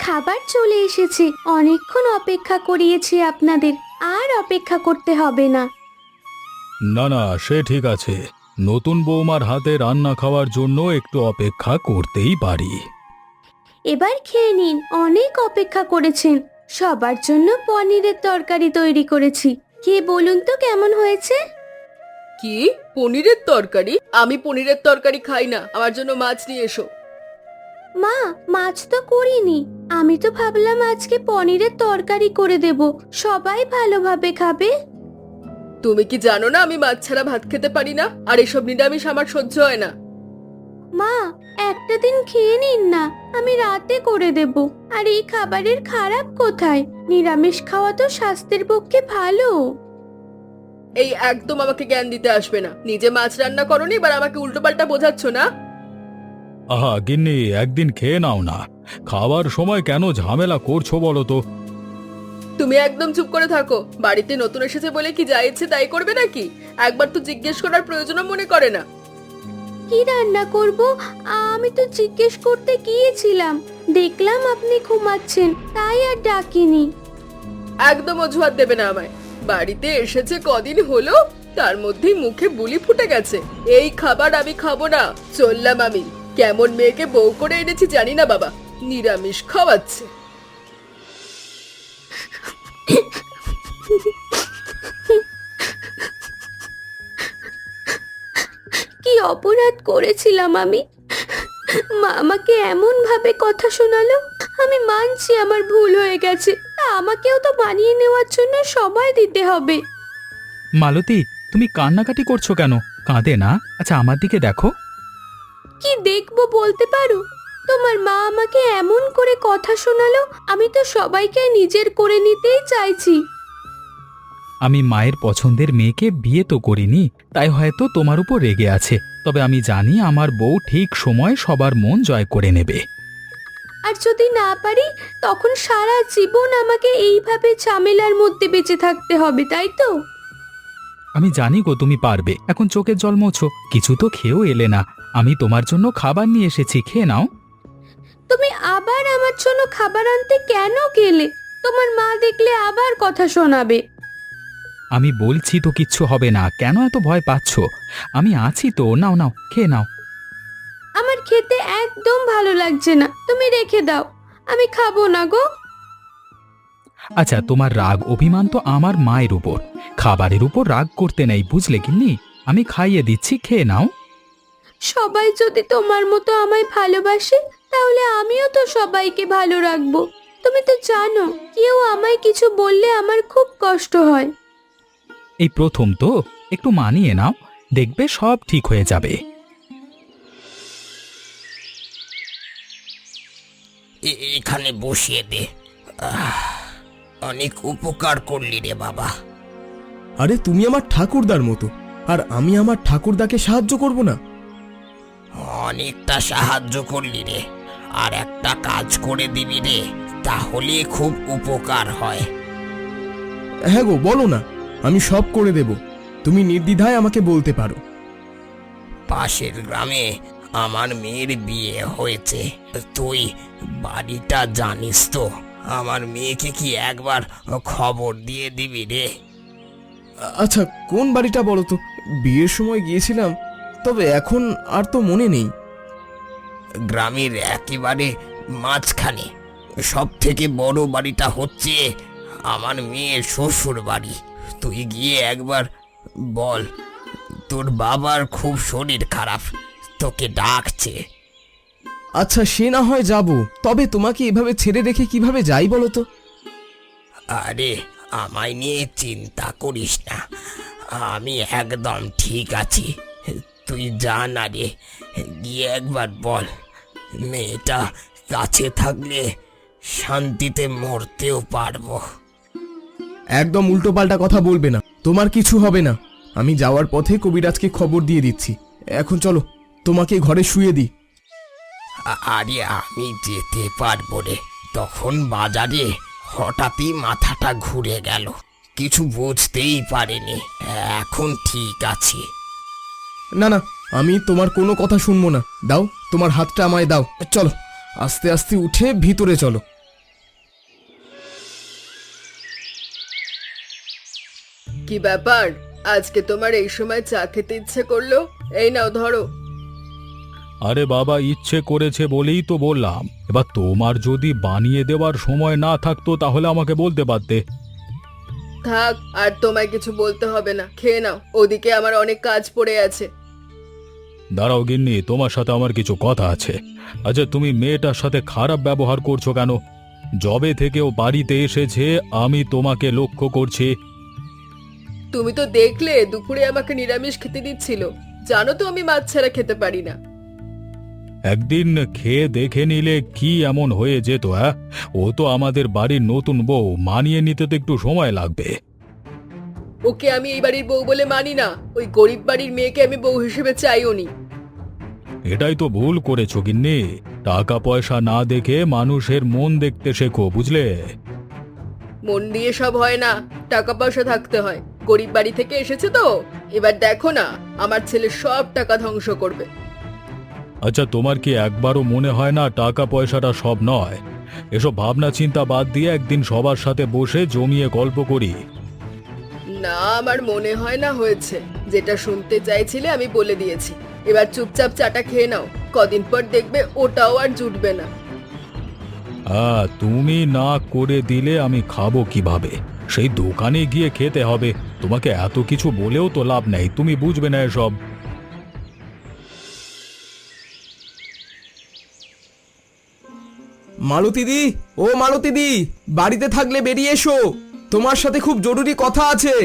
খাবার চলে এসেছে। অনেকক্ষণ অপেক্ষা করিয়েছি আপনাদের, আর অপেক্ষা করতে হবে না। না না, সে ঠিক আছে। নতুন বৌমার হাতে রান্না খাওয়ার জন্য একটু অপেক্ষা করতেই পারি। এবার খেয়ে নিন, অনেক অপেক্ষা করেছেন। সবার জন্য পনিরের তরকারি তৈরি করেছি। খেয়ে বলুন তো কেমন হয়েছে। কি? পনিরের তরকারি? আমি পনিরের তরকারি খাই না, আমার জন্য মাছ নিয়ে এসো। মা, মাছ তো করিনি। আমি তো ভাবলাম আজকে পনিরের তরকারি করে দেব, সবাই ভালোভাবে খাবে। তুমি কি জানো না আমি মাছ ছাড়া ভাত খেতে পারি না, আর এসব নিরামিষ আমার সহ্য হয় না। মা, একটা দিন খেয়ে নিন না, আমি রাতে করে দেব। আর এই খাবারের খারাপ কোথায়? নিরামিষ খাওয়া তো স্বাস্থ্যের পক্ষে ভালো। এই একদম আমাকে জ্ঞান দিতে আসবে না। নিজে মাছ রান্না করনি, এবার আমাকে উল্টোপাল্টা বোঝাচ্ছ না। আহা গিন্নি, একদিন খেয়ে নাও না। খাওয়ার সময় কেন ঝামেলা করছো বলো তো? তুমি একদম চুপ করে থাকো। বাড়িতে নতুন এসেছে বলে কি যা ইচ্ছে তাই করবে নাকি? একবার তো জিজ্ঞেস করার প্রয়োজনও মনে করে না। কি রান্না করব? আমি তো জিজ্ঞেস করতে গিয়েছিলাম, দেখলাম আপনি ঘুমাচ্ছেন, তাই আর ডাকিনি। একদম অজুহাত দেবে না আমায়। বাড়িতে এসেছে কদিন হলো, তার মধ্যেই মুখে বুলি ফুটে গেছে। এই খাবার আমি খাবো না, চললাম আমি। কেমন মেয়েকে বউ করে এনেছি জানি না বাবা, নিরামিষ খাওয়াচ্ছে। কি অপরাধ করেছিলাম আমি? মা আমাকে এমন ভাবে কথা শোনালো। আমি মানছি আমার ভুল হয়ে গেছে, তা আমাকেও তো মানিয়ে নেওয়ার জন্য সময় দিতে হবে। মালতী, তুমি কান্নাকাটি করছো কেন? কাঁদে না। আচ্ছা, আমার দিকে দেখো। কি দেখবো বলতে পারো? তোমার মা আমাকে এমন করে কথা শোনালো, আমি তো সবাইকে নিজের করে নিতেই চাইছি। আমি মায়ের পছন্দের মেয়েকে বিয়ে তো করিনি, তাই হয়তো তোমার উপর রেগে আছে। তবে আমি জানি আমার বউ ঠিক সময় সবার মন জয় করে নেবে। আর যদি না পারি, তখন সারা জীবন আমাকে এইভাবে ঝামেলার মধ্যে বেঁচে থাকতে হবে, তাই তো? আমি জানি গো তুমি পারবে। এখন চোখের জল মোছো, কিছু তো খেয়েও এলে না। আমি তোমার জন্য খাবার নিয়ে এসেছি, খেয়ে নাও। তুমি আবার আমার জন্য খাবার আনতে কেন গেলে? তোমার মা দেখলে আবার কথা শোনাবে। আমি বলছি তো কিচ্ছু হবে না, কেন এত ভয় পাচ্ছ? আমি আছি তো, নাও নাও, খেয়ে নাও। আমার খেতে একদম ভালো লাগছে না, তুমি রেখে দাও, আমি খাবো না গো। আচ্ছা, তোমার রাগ অভিমান তো আমার মায়ের উপর, খাবারের উপর রাগ করতে নেই, বুঝলে গিন্নি? আমি খাইয়ে দিচ্ছি, খেয়ে নাও। সবাই যদি তোমার মতো আমায় ভালোবাসে, তাহলে আমিও তো সবাইকে ভালো রাখবো। তুমি তো জানো, কেউ আমায় কিছু বললে আমার খুব কষ্ট হয়। এই প্রথম তো, একটু মানিয়ে নাও, দেখবে সব ঠিক হয়ে যাবে। এখানে বসিয়ে দে। অনেক উপকার করলি রে বাবা। আরে তুমি আমার ঠাকুরদার মতো, আর আমি আমার ঠাকুরদাকে সাহায্য করব না? অনেকটা সাহায্য করলি রে, আর একটা কাজ করে দিবি রে, তাহলে খুব উপকার হয়। হ্যাঁ গো, বলো না, আমি সব করে দেব। তুমি নির্দ্বিধায় আমাকে বলতে পারো। পাশের গ্রামে আমার মেয়ের বিয়ে হয়েছে, তুই বাড়িটা জানিস তো? আমার মেয়েকে কি একবার খবর দিয়ে দিবি রে? আচ্ছা, কোন বাড়িটা বলো তো? বিয়ের সময় গিয়েছিলাম, তবে এখন আর তো মনে নেই। গ্রামের একেবারে মাঝখানে সব থেকে বড় বাড়িটা হচ্ছে আমার মেয়ের শ্বশুর বাড়ি। তুই গিয়ে একবার বল, তোর বাবার খুব শরীর খারাপ, তোকে ডাকছে। আচ্ছা, সে না হয় যাব, তবে তোমাকে এভাবে ছেড়ে রেখে কিভাবে যাই বলো তো? আরে আমায় নিয়ে চিন্তা করিস না, আমি একদম ঠিক আছি। তুই যা না রে, গিয়ে একবার বল। মেয়েটা কাছে থাকলে শান্তিতে মরতেও পারবো। একদম উল্টোপাল্টা কথা বলবে না, তোমার কিছু হবে না। আমি যাওয়ার পথে কবিরাজকে খবর দিয়ে দিচ্ছি। এখন চলো, তোমাকে ঘরে শুয়ে দিই। আরে আমি যেতে পারবো রে। তখন বাজারে হঠাৎই মাথাটা ঘুরে গেল, কিছু বুঝতেই পারিনি। এখন ঠিক আছে। না না, আমি তোমার কোনো কথা শুনবো না। দাও, তোমার হাতটা আমায় দাও। চলো, আস্তে আস্তে উঠে ভিতরে চলো। কি ব্যাপার, আজকে তোমার এই সময় চা খেতে ইচ্ছে করলো? এই নাও ধরো। আরে বাবা, ইচ্ছে করেছে বলেই তো বললাম। এবার তোমার যদি বানিয়ে দেওয়ার সময় না থাকতো তাহলে আমাকে বলতে পারতে। থাক, আর তোমায় কিছু বলতে হবে না, খেয়ে নাও, ওদিকে আমার অনেক কাজ পড়ে আছে। দাঁড়াও গিন্নি, তোমার সাথে আমার কিছু কথা আছে। আচ্ছা, তুমি মেয়েটার সাথে খারাপ ব্যবহার করছো কেন? যবে থেকে ও বাড়িতে এসেছে আমি তোমাকে লক্ষ্য করছি। তুমি তো দেখলে দুপুরে আমাকে নিরামিষ খেতে দিচ্ছিল। জানো তো আমি মাছ ছাড়া খেতে পারি না। একদিন খেয়ে দেখে নিলে কি এমন হয়ে যেত? ও তো আমাদের বাড়ির নতুন বউ, মানিয়ে নিতে তো একটু সময় লাগবে। ওকে আমি এই বাড়ির বউ বলে মানি না, ওই গরিব বাড়ির মেয়েকে আমি বউ হিসেবে চাইও নি। এটাই তো ভুল করেছো গিন্নি। টাকা পয়সা না দেখে মানুষের মন দেখতে শেখো, বুঝলে? মন দিয়ে সব হয় না, টাকা পয়সা থাকতে হয়। গরিব বাড়ি থেকে এসেছে তো, এবার দেখো না আমার ছেলে সব টাকা ধ্বংস করবে। আচ্ছা, তোমার কি একবারও মনে হয় না টাকা পয়সাটা সব নয়? এসব ভাবনা চিন্তা বাদ দিয়ে একদিন সবার সাথে বসে জমিয়ে গল্প করি। না, আমার মনে হয় না হয়েছে। যেটা শুনতে চাইছিলে আমি বলে দিয়েছি। এবার চুপচাপ চাটা খেয়ে নাও, কদিন পর দেখবে ওটাও আর জুটবে না। তুমি না করে দিলে আমি খাবো কিভাবে? সেই দোকানে গিয়ে খেতে হবে। তোমাকে এত কিছু বলেও তো লাভ নেই, তুমি বুঝবে না এসব। মালতীদি, ও মালতীদি, বাড়িতে থাকলে বেরিয়ে এসো, তোমার সাথে খুব জরুরি কথা আছে।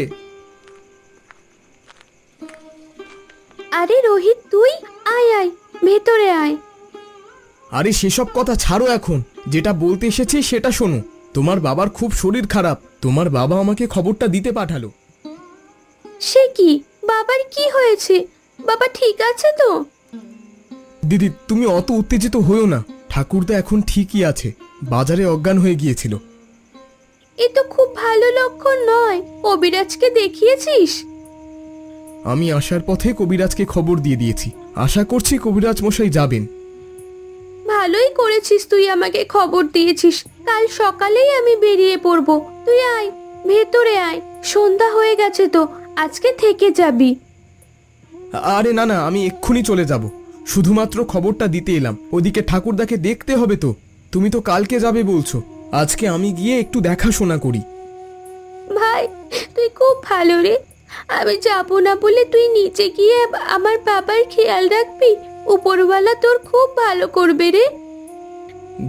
আরে রোহিত, তুই আয় আয়, ভেতরে আয়। আরে সেসব কথা ছাড়ো এখন, যেটা বলতে এসেছি সেটা শোনো। তোমার বাবার খুব শরীর খারাপ, তোমার বাবা আমাকে খবরটা দিতে পাঠালো। সে কি? বাবার কি হয়েছে? বাবা ঠিক আছে তো? দিদি, তুমি অত উত্তেজিত হয়েও না। ঠাকুরদা এখন ঠিকই আছে, বাজারে অজ্ঞান হয়ে গিয়েছিল। এ তো খুব ভালো লক্ষণ নয়। কবিরাজকে দেখিয়েছিস? আমি আসার পথে কবিরাজকে খবর দিয়ে দিয়েছি, আশা করছি কবিরাজ মশাই যাবেন। ভালোই করেছিস, তুই আমাকে খবর দিয়েছিস। কাল সকালেই আমি বেরিয়ে পড়ব। তুই আয়, ভেতরে আয়। সন্ধ্যা হয়ে গেছে তো, আজকে থেকে যাবি। আরে না না, আমি এক্ষুনি চলে যাব। শুধুমাত্র খবরটা দিতে এলাম। ওদিকে ঠাকুরদাকে দেখতে হবে তো। তুমি তো কালকে যাবে বলছো, আজকে আমি গিয়ে একটু দেখাশোনা করি। ভাই, তুই খুব ভালো রে। আমি যাব না বলে তুই নিচে গিয়ে আমার বাবার খেয়াল রাখবি। উপরওয়ালা তোর খুব ভালো করবে রে।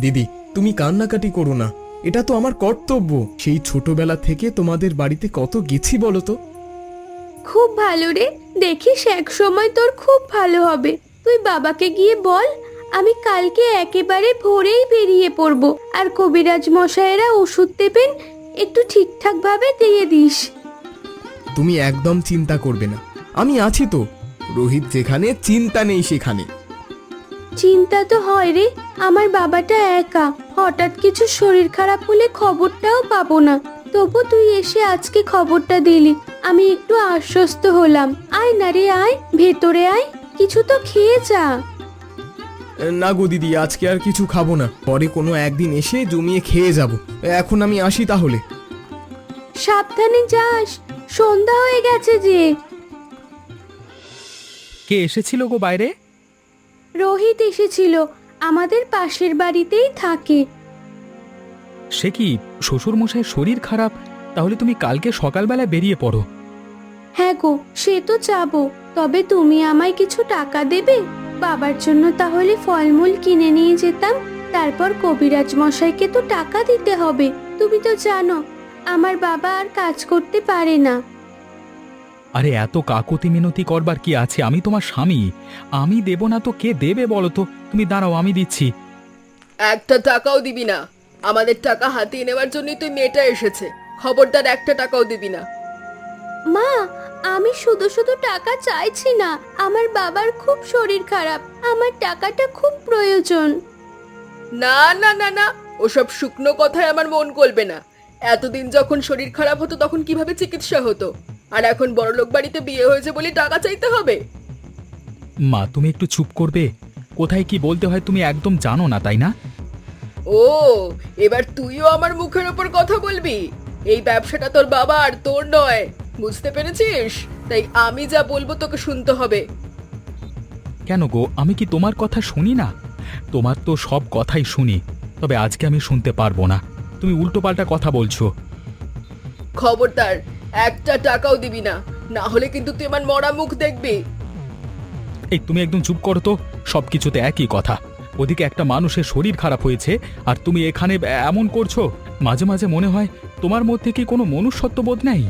দিদি, তুমি কান্নাকাটি করো না, এটা তো আমার কর্তব্য। সেই ছোটবেলা থেকে তোমাদের বাড়িতে কত গেছি বলো তো। খুব ভালো রে, দেখিস এক সময় তোর খুব ভালো হবে। তুই বাবাকে গিয়ে বল আমি কালকে একেবারে ভোরেই বেরিয়ে পড়ব। আর কবিরাজ মশাইরা ওষুধ দেবেন, একটু ঠিকঠাক ভাবে দিয়ে দিস। তুমি একদম চিন্তা করবে না, আমি আছি তো। রোহিত যেখানে, চিন্তা নেই সেখানে। চিন্তা তো হয় রে, আমার বাবাটা একা, হঠাৎ কিছু শরীর খারাপ হলে খবরটাও পাবো না। তবু তুই এসে আজকে খবরটা দিলি, আমি একটু আশ্বস্ত হলাম। আয় না রে, আয় ভেতরে আয়, কিছু তো খেয়ে যা। না গো দিদি, আজকে আর কিছু খাবো না, পরে কোনো একদিন এসে জমিয়ে খেয়ে যাব। এখন আমি আসি তাহলে। সাবধানে যাস, সন্ধ্যা হয়ে গেছে যে। কে এসেছিল গো বাইরে? রোহিত এসেছিল, আমাদের পাশের বাড়িতেই থাকে। সে কি, শ্বশুর মশাইয়ের শরীর খারাপ? তাহলে তুমি কালকে সকালবেলা বেরিয়ে পড়ো। হ্যাঁ গো, সে তো যাবো, তবে তুমি আমায় কিছু টাকা দেবে? বাবার জন্য তাহলে ফলমূল কিনে নিয়ে যেতাম। তারপর কবিরাজ মশাইকে তো টাকা দিতে হবে। তুমি তো জানো আমার বাবা আর কাজ করতে পারে না। আরে এত কাকুতি মিনতি করবার কি আছে? আমি তোমার স্বামী, আমি দেব না তো কে দেবে বলো তো? তুমি দাঁড়াও, আমি দিচ্ছি। একটা টাকাও দিবি না। আমাদের টাকা হাতিয়ে নেওয়ার জন্যই তুই মেয়েটা এসেছে। খবরদার একটা টাকাও দিবি না। মা, আমি শুধু শুধু টাকা চাইছি না। আমার বাবার খুব শরীর খারাপ, আমার টাকাটা খুব প্রয়োজন। না না না না, ওসব শুকনো কথায় আমার মন গলবে না। এতদিন যখন শরীর খারাপ হতো তখন কিভাবে চিকিৎসা হতো? আর এখন বড়লোক বাড়িতে বিয়ে হয়েছে বলে টাকা চাইতে হবে? মা, তুমি একটু চুপ করবে? কোথায় কি বলতে হয় তুমি একদম জানো না, তাই না? ও, এবার তুইও আমার মুখের ওপর কথা বলবি? এই ব্যবসাটা তোর বাবা আর তোর নয়। বুঝতে পেরেছিস? তাই আমি যা বলবো তোকে শুনতে হবে। কেন গো, আমি কি তোমার কথা শুনি না? তোমার তো সব কথাই শুনি, তবে আজকে আমি শুনতে পারবো না। তুমি উল্টোপাল্টা কথা বলছো। খবরদার, একটা টাকাও দিবি না, না হলে কিন্তু তুই আমার মরা মুখ দেখবি। এই তুমি একদম চুপ করো তো। সব কিছুতে একই কথা। ওদিকে একটা মানুষের শরীর খারাপ হয়েছে আর তুমি এখানে এমন করছো। মাঝে মাঝে মনে হয় তোমার মধ্যে কি কোনো মনুষ্যত্ব বোধ নেই?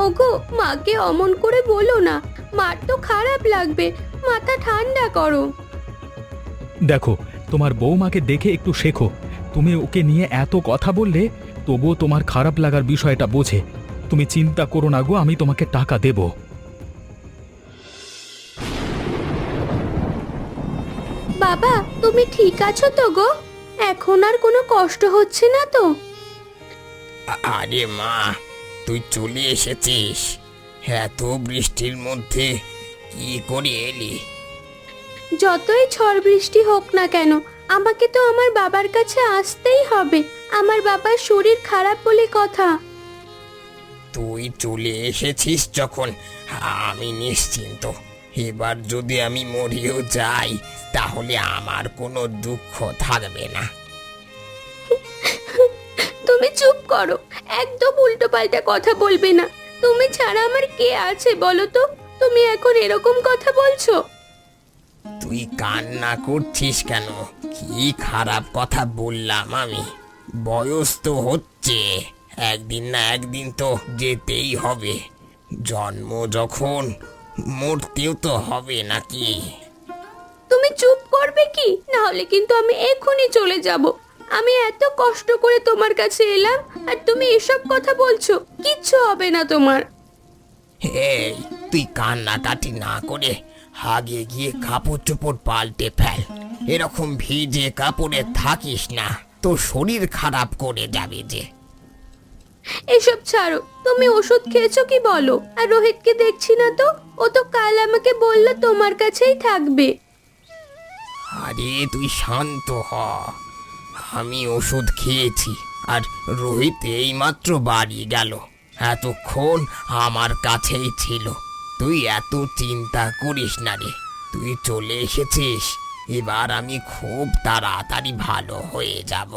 ওগো, মাকে অমন করে বলো না, মার তো খারাপ লাগবে, মাথা ঠান্ডা করো। দেখো, তোমার বৌমাকে দেখে একটু শেখো। তুমি ওকে নিয়ে এত কথা বললে তবুও তোমার খারাপ লাগার বিষয়টা বোঝে। তুমি চিন্তা করো না গো, আমি তোমাকে টাকা দেব। বাবা, তুমি ঠিক আছো তো গো? এখন আর কোনো কষ্ট হচ্ছে না তো? আরে মা, তুই চলে এসেছিস? এত বৃষ্টির মধ্যে কি করে এলি? যতই ঝড় বৃষ্টি হোক না কেন, আমাকে তো আমার বাবার কাছে আসতেই হবে। আমার বাবার শরীর খারাপ বলে কথা। তুই চলে এসেছিস যখন, আমি নিশ্চিন্ত। এবার যদি আমি মরেও যাই তাহলে আমার কোনো দুঃখ থাকবে না। তুমি চুপ করো, একদম উল্টোপাল্টা কথা বলবে না। তুমি ছাড়া আমার কে আছে বলো তো? তুমি এখন এরকম কথা বলছো? তুই কান্না করছিস কেন? কি খারাপ কথা বললাম আমি? বয়স তো হচ্ছে, একদিন না একদিন তো যেতেই হবে। জন্ম যখন, মরতেও তো হবে নাকি? তুমি চুপ করবে কি? না হলে কিন্তু আমি এক্ষুনি চলে যাব। আমি এত কষ্ট করে তোমার কাছে এলাম আর তুমি এসব কথা বলছো। কিচ্ছু হবে না তোমার। এই, তুই কান্নাকাটি না করে আগে গিয়ে কাপড় চোপড় পাল্টে ফেল। এরকম ভিজে কাপড়ে থাকিস না, তোর শরীর খারাপ করে যাবে যে। এসব ছাড়ো, তুমি ওষুধ খেয়েছো কি বলো? আর রোহিতকে দেখছি না তো, ও তো কাল আমাকে বললো তোমার কাছেই থাকবে। আরে তুই শান্ত হ। আমি ওষুধ খেয়েছি, আর রোহিত এইমাত্র বাড়ি গেল। এতক্ষণ আমার কাছেই ছিল। তুই এত চিন্তা করিস না রে। তুই চলে এসেছিস, এবার আমি খুব তাড়াতাড়ি ভালো হয়ে যাব।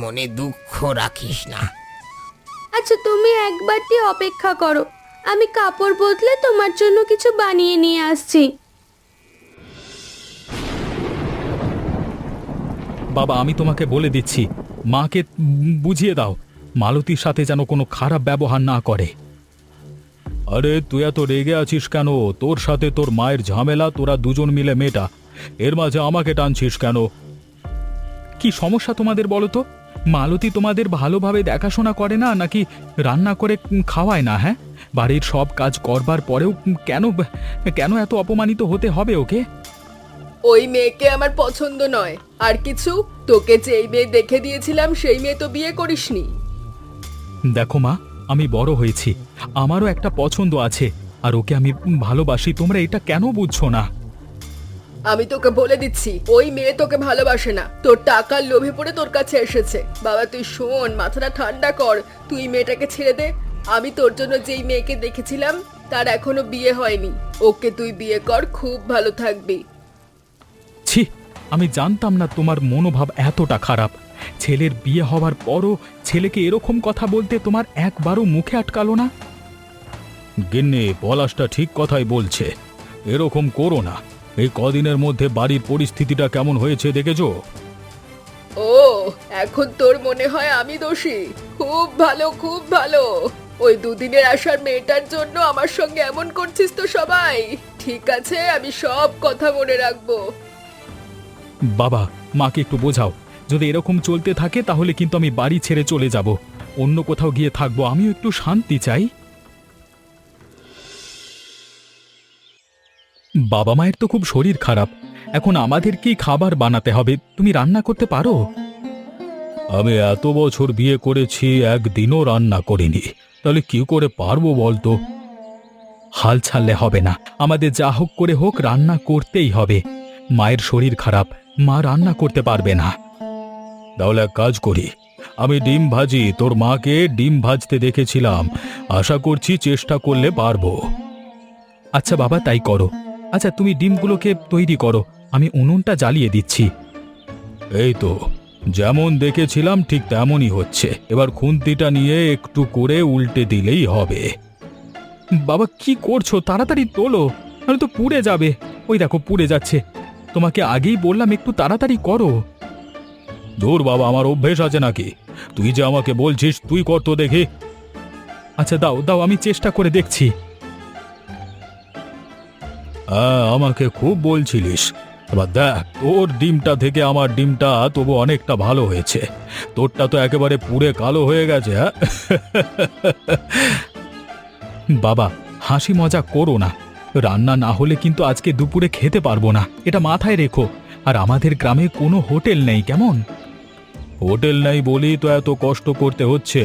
মনে দুঃখ রাখিস না। আচ্ছা, তুমি একবারটি অপেক্ষা করো, আমি কাপড় বদলে তোমার জন্য কিছু বানিয়ে নিয়ে আসছি। বাবা, আমি তোমাকে বলে দিচ্ছি, মাকে বুঝিয়ে দাও মালতীর সাথে যেন কোনো খারাপ ব্যবহার না করে। আরে তুই এত রেগে আছিস কেন? তোর সাথে তোর মায়ের ঝামেলা, তোরা দুজন মিলে মেটা। এর মাঝে আমাকে টানছিস কেন? কি সমস্যা তোমাদের বলো তো? মালতী তোমাদের ভালোভাবে দেখাশোনা করে না, নাকি রান্না করে খাওয়ায় না? হ্যাঁ, বাড়ির সব কাজ করবার পরেও কেন কেন এত অপমানিত হতে হবে ওকে? ওই মেয়েকে আমার পছন্দ নয়। আর কিছু? তোকে যেই মেয়ে দেখে দিয়েছিলাম সেই মেয়ে তো বিয়ে করিসনি। দেখো মা, আমি বড় হয়েছি, আমারও একটা পছন্দ আছে, আর ওকে আমি ভালোবাসি। তোমরা এটা কেন বুঝছো না? আমি তোকে বলে দিচ্ছি, ওই মেয়ে তোকে ভালোবাসে না, তোর টাকার লোভে পড়ে তোর কাছে এসেছে। বাবা তুই শোন, মাথাটা ঠান্ডা কর, তুই মেয়েটাকে ছেড়ে দে। আমি তোর জন্য যেই মেয়েকে দেখেছিলাম তার এখনো বিয়ে হয়নি, ওকে তুই বিয়ে কর, খুব ভালো থাকবি। ছি, আমি জানতাম না তোমার মনোভাব এতটা খারাপ। ছেলের বিয়ে হওয়ার পরও ছেলেকে এরকম কথা বলতে তোমার একবারও মুখে আটকালো না? গিন্নি, পলাশটা ঠিক কথাই বলছে। এরকম করো না। এই কদিনের মধ্যে বাড়ির পরিস্থিতিটা কেমন হয়েছে দেখেছো? ও, এখন তোর মনে হয় আমি দোষী? খুব ভালো, খুব ভালো। ওই দুদিনের আসার মেয়েটার জন্য আমার সঙ্গে এমন করছিস তো সবাই? ঠিক আছে, আমি সব কথা মনে রাখবো। বাবা, মাকে একটু বোঝাও। যদি এরকম চলতে থাকে তাহলে কিন্তু আমি বাড়ি ছেড়ে চলে যাব, অন্য কোথাও গিয়ে থাকবো। আমিও একটু শান্তি চাই। বাবা মায়ের তো খুব শরীর খারাপ, এখন আমাদেরকেই খাবার বানাতে হবে। তুমি রান্না করতে পারো? আমি এত বছর বিয়ে করেছি, একদিনও রান্না করিনি, তাহলে কি করে পারবো বলতো? হাল ছাড়লে হবে না, আমাদের যা হোক করে হোক রান্না করতেই হবে। মায়ের শরীর খারাপ, মা রান্না করতে পারবে না। তাহলে এক কাজ করি, আমি ডিম ভাজি, তোর মাকে ডিম ভাজতে দেখেছিলাম। আশা করছি চেষ্টা করলে পারবো। আচ্ছা বাবা, তাই করো। আচ্ছা, তুমি ডিমগুলোকে তৈরি করো, আমি উনুনটা জ্বালিয়ে দিচ্ছি। এই তো, যেমন দেখেছিলাম ঠিক তেমনই হচ্ছে। এবার খুন্তিটা নিয়ে একটু করে উল্টে দিলেই হবে। বাবা, কি করছো? তাড়াতাড়ি তোলো, নাহলে তো পুড়ে যাবে। ওই দেখো, পুড়ে যাচ্ছে। তোমাকে আগেই বললাম একটু তাড়াতাড়ি করো। দূর বাবা, আমার অভ্যেস আছে নাকি? তুই যে আমাকে বলছিস, তুই কর তো দেখি। আচ্ছা দাও দাও, আমি চেষ্টা করে দেখছি। হ্যাঁ, আমাকে খুব বলছিলিস। এবার দেখ, তোর ডিমটা থেকে আমার ডিমটা তবু অনেকটা ভালো হয়েছে। তোরটা তো একেবারে পুড়ে কালো হয়ে গেছে। হ্যাঁ বাবা, হাসি মজা করো না। রান্না না হলে কিন্তু আজকে দুপুরে খেতে পারবো না, এটা মাথায় রেখো। আর আমাদের গ্রামে কোনো হোটেল নেই, কেমন? হোটেল নেই বলি তো এত কষ্ট করতে হচ্ছে।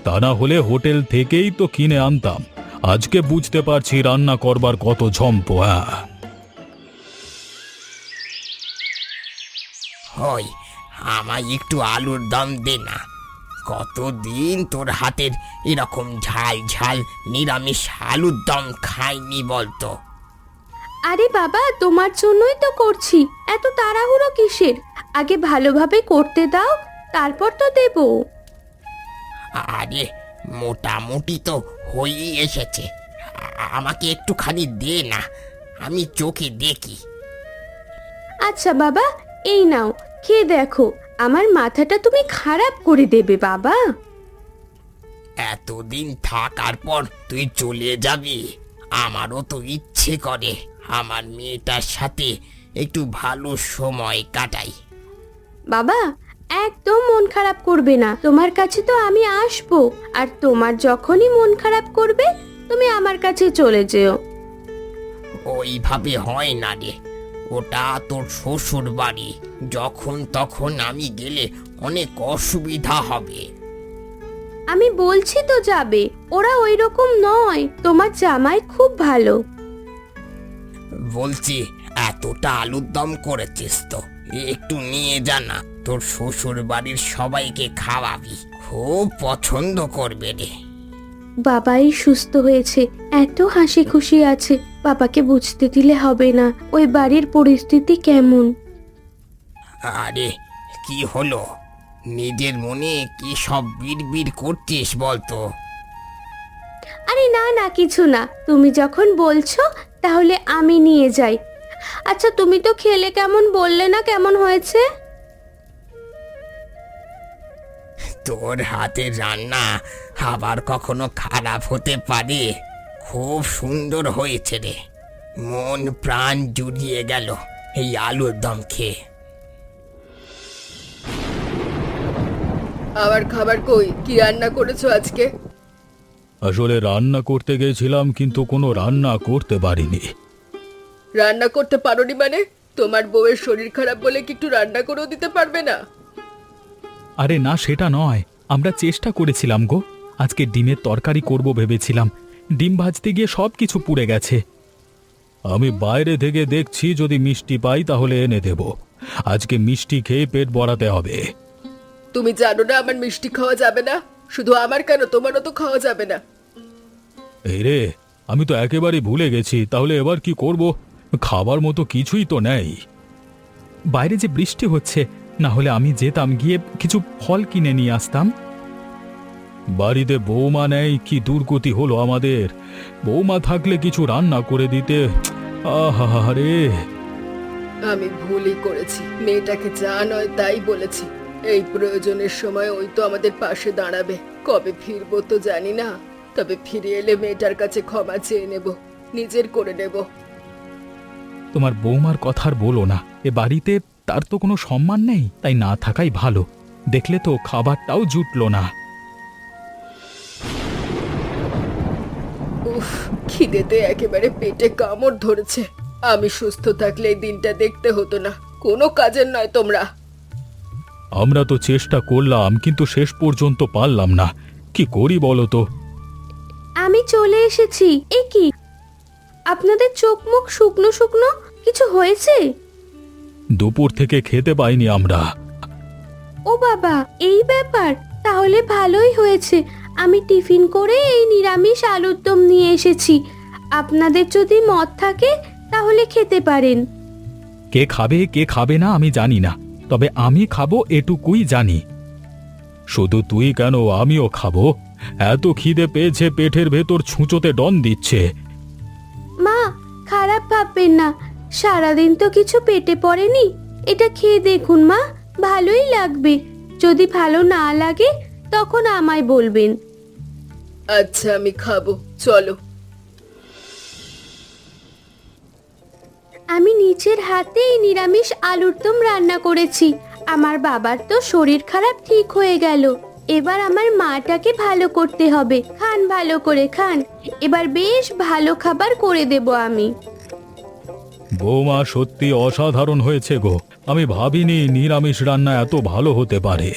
তা না হলে হোটেল থেকেই তো কিনে আনতাম। আজকে বুঝতে পারছি রান্না করবার কত ঝম্প। হ্যাঁ, হই, আমায় একটু আলুর দম দে না। কতদিন তোর হাতের এরকম ঝাল ঝাল নিরামিষ আলুর দম খাইনি বলতো। আরে বাবা, তোমার জন্যই তো করছি। এত তাড়াহুড়ো কিসের? আগে ভালোভাবে করতে দাও, তারপর তো দেবো। আরে মোটামুটি তো হয়েই এসেছে। আমাকে একটুখানি দে না, আমি চোখে দেখি। আচ্ছা বাবা, এই নাও, খেয়ে দেখো। আমার মাথাটা তুমি খারাপ করে দেবে বাবা। এতদিন থাকার পর তুই চলে যাবি, আমারও তো ইচ্ছে করে আমার মেয়েটার সাথে একটু ভালো সময় কাটাই। বাবা, একদম মন খারাপ করবে না। তোমার কাছে তো আমি আসবো, আর তোমার যখনই মন খারাপ করবে তুমি আমার কাছে চলে যেও। ওইভাবে হয় না রে, ওটা তোর শ্বশুর বাড়ি। যখন তখন আমি গেলে অনেক অসুবিধা হবে। আমি বলছি তো যাবে, ওরা ওই রকম নয়। তোমার জামাই খুব ভালো। বলছি, এতটা আলুর দম করেছিস তো, একটু নিয়ে যা না, তোর শ্বশুর বাড়ির সবাইকে খাওয়াবি, খুব পছন্দ করবে রে। বাবাই সুস্থ হয়েছে, এত হাসি খুশি আছে। বাবাকে বুঝতে দিলে হবে না ওই বাড়ির পরিস্থিতি কেমন। আরে কি হলো? নিজের মনে কি সব বিড়বিড় করছিস বলতো? আরে না না, কিছু না। তুমি যখন বলছো তাহলে আমি নিয়ে যাই। আচ্ছা, তুমি তো খেলে কেমন বললে না কেমন হয়েছে? তোর হাতের রান্না আবার কখনো খারাপ হতে পারে? খুব সুন্দর হয়েছে রে, মন প্রাণ জুড়িয়ে গেল এই আলুর দম খেয়ে। আবার খাবার কই? কি রান্না করেছো আজকে? আসলে রান্না করতে গেছিলাম, কিন্তু কোনো রান্না করতে পারিনি। রান্না করতে পারোনি মানে? তোমার বউয়ের শরীর খারাপ বলে কি একটু রান্না করেও দিতে পারবে না? আরে না, সেটা নয়। আমরা চেষ্টা করেছিলাম গো। আজকে ডিমের তরকারি করব ভেবেছিলাম, ডিম ভাজতে গিয়ে সব কিছু পুড়ে গেছে। আমি বাইরে থেকে দেখছি, যদি মিষ্টি পাই তাহলে এনে দেব। আজকে মিষ্টি খেয়ে পেট ভরাতে হবে। তুমি জানো না আমার মিষ্টি খাওয়া যাবে না? শুধু আমার কেন, তোমারও তো খাওয়া যাবে না। এই রে, আমি তো একেবারে ভুলে গেছি। তাহলে এবার কি করব? খাবার মতো কিছুই তো নেই। বাইরে যে বৃষ্টি হচ্ছে, না হলে আমি যেতাম, গিয়ে কিছু ফল কিনে নিয়ে আসতাম। বাড়িতে বৌমা নেই, কি দুর্গতি হলো আমাদের। বৌমা থাকলে কিছু রান্না করে দিতে। আহা রে, আমি ভুলই করেছি, মেয়েটাকে যা নয় তাই বলেছি। এই প্রয়োজনের সময় ওই তো আমাদের পাশে দাঁড়াবে। কবে ফিরবো তো জানি না, তবে ফিরে এলে মেয়েটার কাছে ক্ষমা চেয়ে নেব, নিজের করে নেব। তোমার বৌমার কথা আর বলো না। এ বাড়িতে তার তো কোনো সম্মান নেই, তাই না থাকাই ভালো। দেখলে তো খাবারটাও জুটলো না। উফ, খিদেতে একেবারে পেটে কামড় ধরেছে। আমি সুস্থ থাকলে এই দিনটা দেখতে হতো না। কোনো কাজের নয় তোমরা। আমরা তো চেষ্টা করলাম, কিন্তু শেষ পর্যন্ত পারলাম না। কি করি বলো তো? আমি চলে এসেছি। এ কি, আপনাদের চোখ মুখ শুকনো শুকনো, কিছু হয়েছে? দুপুর থেকে খেতে পাইনি আমরা। ও বাবা, এই ব্যাপার। তাহলে ভালোই হয়েছে, আমি টিফিন করে এই নিরামিষ আলুর দম নিয়ে এসেছি। আপনাদের যদি মত থাকে তাহলে খেতে পারেন। কে খাবে না আমি জানি না, তবে আমি খাবো এটুকুই জানি। শুধু তুই কেন, আমিও খাবো। এত খিদে পেয়েছে, পেটের ভেতর ছুঁচোতে ডন দিচ্ছে। মা, খারাপ ভাববেন না, সারাদিন তো কিছু পেটে পড়েনি। এটা খেয়ে দেখুন মা, ভালোই লাগবে। যদি ভালো না লাগে তখন আমায় বলবেন। আচ্ছা, আমি খাবো, চলো। আমি নিজের হাতে এই নিরামিষ আলুর দম রান্না করেছি। আমার বাবার তো শরীর খারাপ ঠিক হয়ে গেল, এবার আমার মাটাকে ভালো করতে হবে। খান, ভালো করে খান। এবার বেশ ভালো খাবার করে দেব আমি। বৌমা সত্যি অসাধারণ হয়েছে গো। আমি ভাবিনি নিরামিষ রান্না এত ভালো হতে পারে।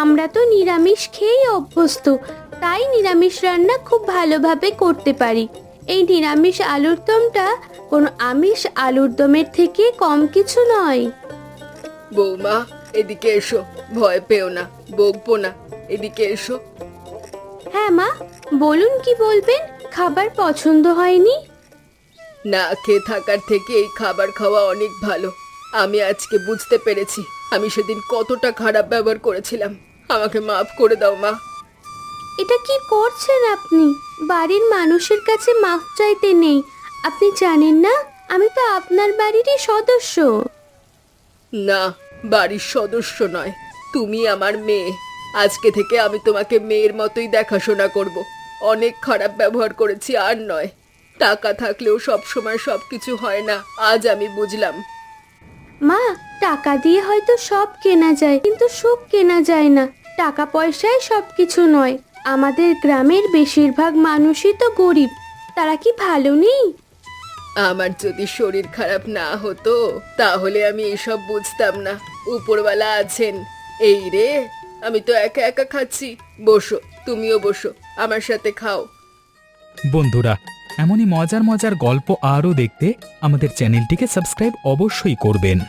আমরা তো নিরামিষ খেয়েই অভ্যস্ত, তাই নিরামিষ রান্না খুব ভালোভাবে করতে পারি। এই নিরামিষ আলুর দমটা কোনো আমিষ আলুর দমের থেকে কম কিছু নয়। বৌমা, এদিকে এসো, ভয় পেও না, বকবো না, এদিকে এসো। হ্যাঁ মা, বলুন কি বলবেন? খাবার পছন্দ হয়নি? না খেয়ে থাকার থেকে এই খাবার খাওয়া অনেক ভালো। আমি আজকে বুঝতে পেরেছি আমি সেদিন কতটা খারাপ ব্যবহার করেছিলাম। আমাকে মাফ করে দাও মা। এটা কি করছেন আপনি? বাড়ির মানুষের কাছে মাফ চাইতে নেই। আপনি জানেন না আমি তো আপনার বাড়িরই সদস্য। না, বাড়ির সদস্য নয়, তুমি আমার মেয়ে। আজকে থেকে আমি তোমাকে মেয়ের মতোই দেখাশোনা করব। অনেক খারাপ ব্যবহার করেছি, আর নয়। টাকা থাকলেও সব সময় সবকিছু হয় না, আজ আমি বুঝলাম। মা, টাকা দিয়ে হয়তো সব কেনা যায়, কিন্তু সুখ কেনা যায় না। টাকা পয়সায় সবকিছু নয়। আমাদের গ্রামের বেশিরভাগ মানুষই তো গরিব, তারা কি ভালো নেই? আমার যদি শরীর খারাপ না হতো তাহলে আমি এসব বুঝতাম না। উপরওয়ালা আছেন। এই রে, আমি তো একা একা খাচ্ছি। বসো, তুমিও বসো, আমার সাথে খাও। বন্ধুরা, এমনই মজার মজার গল্প আরও দেখতে আমাদের চ্যানেলটিকে সাবস্ক্রাইব অবশ্যই করবেন।